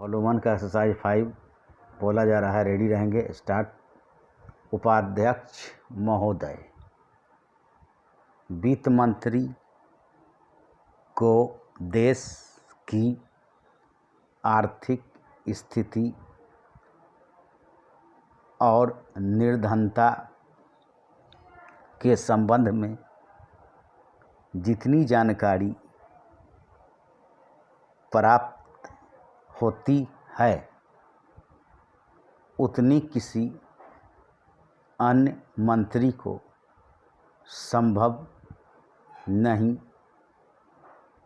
Follow 1 का exercise 5 बोला जा रहा है। रेडी रहेंगे। स्टार्ट। उपाध्यक्ष महोदय, वित्त मंत्री को देश की आर्थिक स्थिति और निर्धनता के संबंध में जितनी जानकारी प्राप्त होती है उतनी किसी अन्य मंत्री को संभव नहीं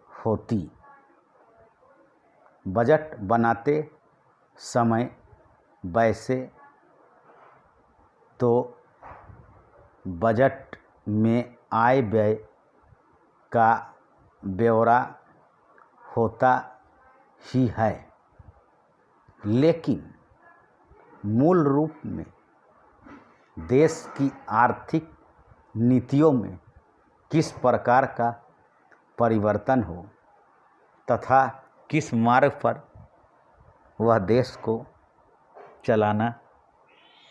होती। बजट बनाते समय वैसे तो बजट में आय व्यय का ब्यौरा होता ही है, लेकिन मूल रूप में देश की आर्थिक नीतियों में किस प्रकार का परिवर्तन हो तथा किस मार्ग पर वह देश को चलाना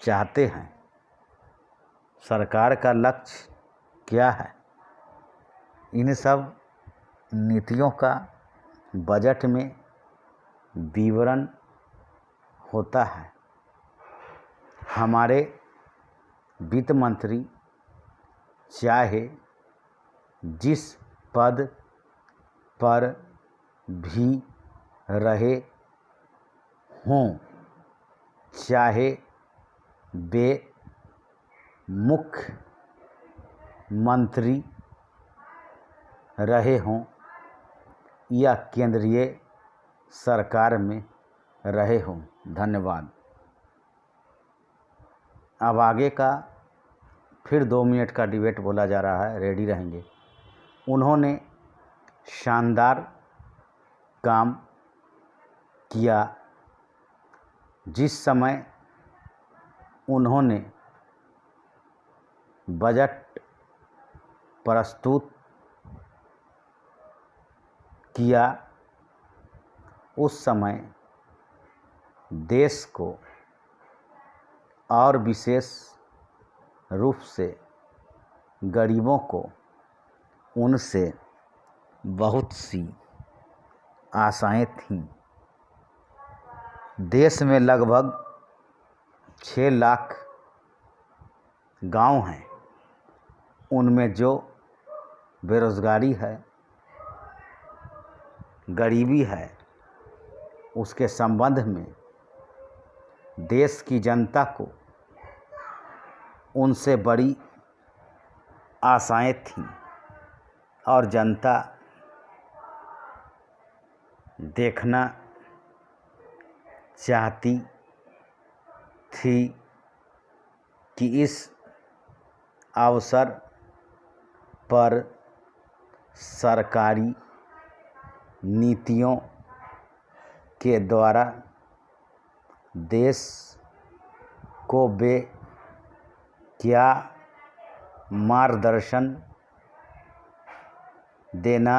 चाहते हैं, सरकार का लक्ष्य क्या है, इन सब नीतियों का बजट में विवरण होता है। हमारे वित्त मंत्री चाहे जिस पद पर भी रहे हों, चाहे वे मुख्य मंत्री रहे हों या केंद्रीय सरकार में रहे हों। धन्यवाद। अब आगे का फिर 2 मिनट का डिबेट बोला जा रहा है। रेडी रहेंगे। उन्होंने शानदार काम किया। जिस समय उन्होंने बजट प्रस्तुत किया उस समय देश को और विशेष रूप से गरीबों को उनसे बहुत सी आशाएं थीं। देश में लगभग 6 लाख गांव हैं। उनमें जो बेरोजगारी है, गरीबी है, उसके संबंध में देश की जनता को उनसे बड़ी आशाएं थीं और जनता देखना चाहती थी कि इस अवसर पर सरकारी नीतियों के द्वारा देश को वे क्या मार्गदर्शन देना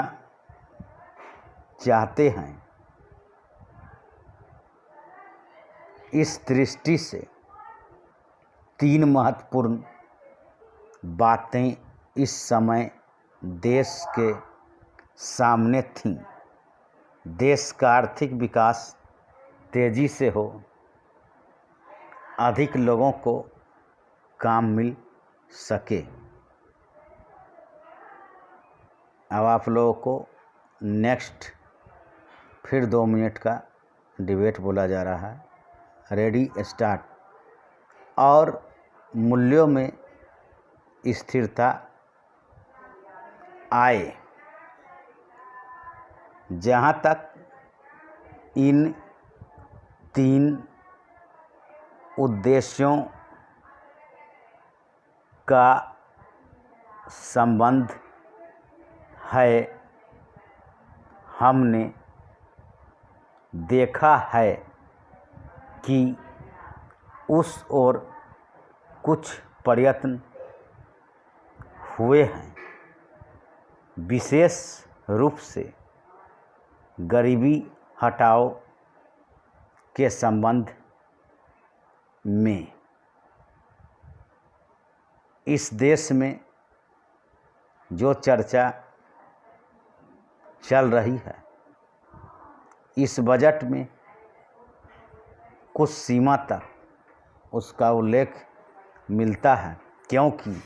चाहते हैं। इस दृष्टि से 3 महत्वपूर्ण बातें इस समय देश के सामने थीं। देश का आर्थिक विकास तेजी से हो, अधिक लोगों को काम मिल सके। अब आप लोगों को नेक्स्ट फिर 2 मिनट का डिबेट बोला जा रहा है। Ready start. और मूल्यों में स्थिरता आए। जहाँ तक इन 3 उद्देश्यों का संबंध है, हमने देखा है कि उस ओर कुछ प्रयत्न हुए हैं। विशेष रूप से गरीबी हटाओ के संबंध में इस देश में जो चर्चा चल रही है, इस बजट में कुछ सीमा तक उसका उल्लेख मिलता है, क्योंकि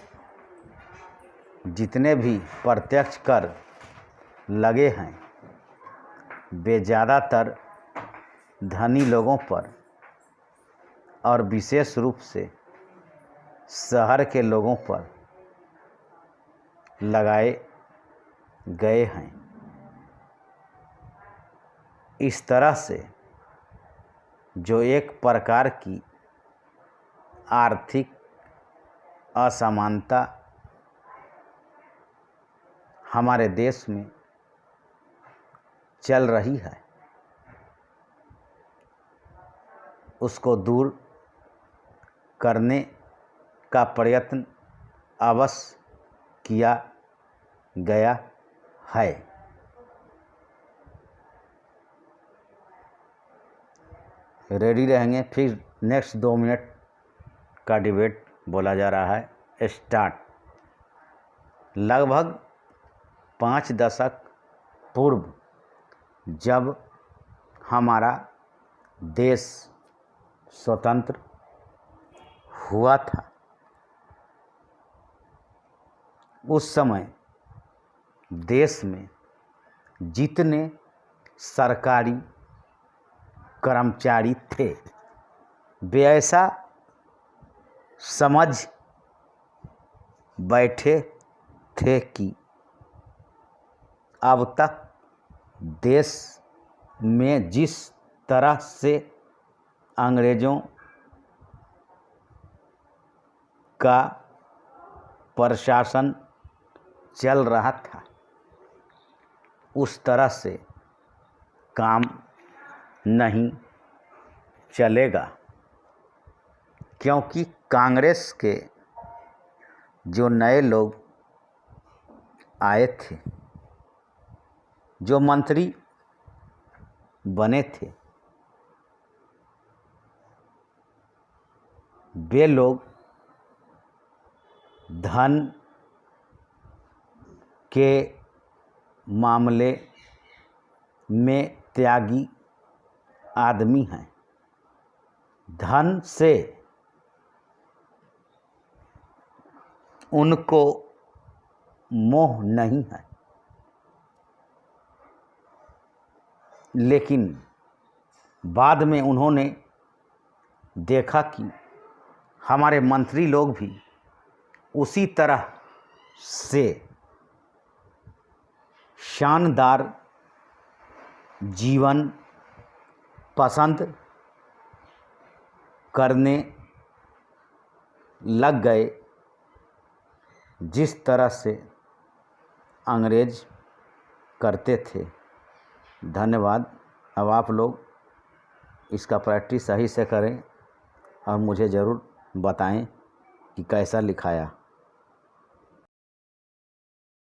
जितने भी प्रत्यक्ष कर लगे हैं वे ज़्यादातर धनी लोगों पर और विशेष रूप से शहर के लोगों पर लगाए गए हैं। इस तरह से जो एक प्रकार की आर्थिक असमानता हमारे देश में चल रही है, उसको दूर करने का प्रयत्न अवश्य किया गया है। रेडी रहेंगे, फिर नेक्स्ट 2 मिनट का डिबेट बोला जा रहा है। स्टार्ट। लगभग 5 दशक पूर्व जब हमारा देश स्वतंत्र हुआ था, उस समय देश में जितने सरकारी कर्मचारी थे वे ऐसा समझ बैठे थे कि अब तक देश में जिस तरह से अंग्रेज़ों का प्रशासन चल रहा था, उस तरह से काम नहीं चलेगा, क्योंकि कांग्रेस के जो नए लोग आए थे, जो मंत्री बने थे, वे लोग धन के मामले में त्यागी आदमी हैं। धन से उनको मोह नहीं है, लेकिन बाद में उन्होंने देखा कि हमारे मंत्री लोग भी उसी तरह से शानदार जीवन पसंद करने लग गए जिस तरह से अंग्रेज करते थे। धन्यवाद। अब आप लोग इसका प्रैक्टिस सही से करें और मुझे ज़रूर बताएं कि कैसा लिखाया।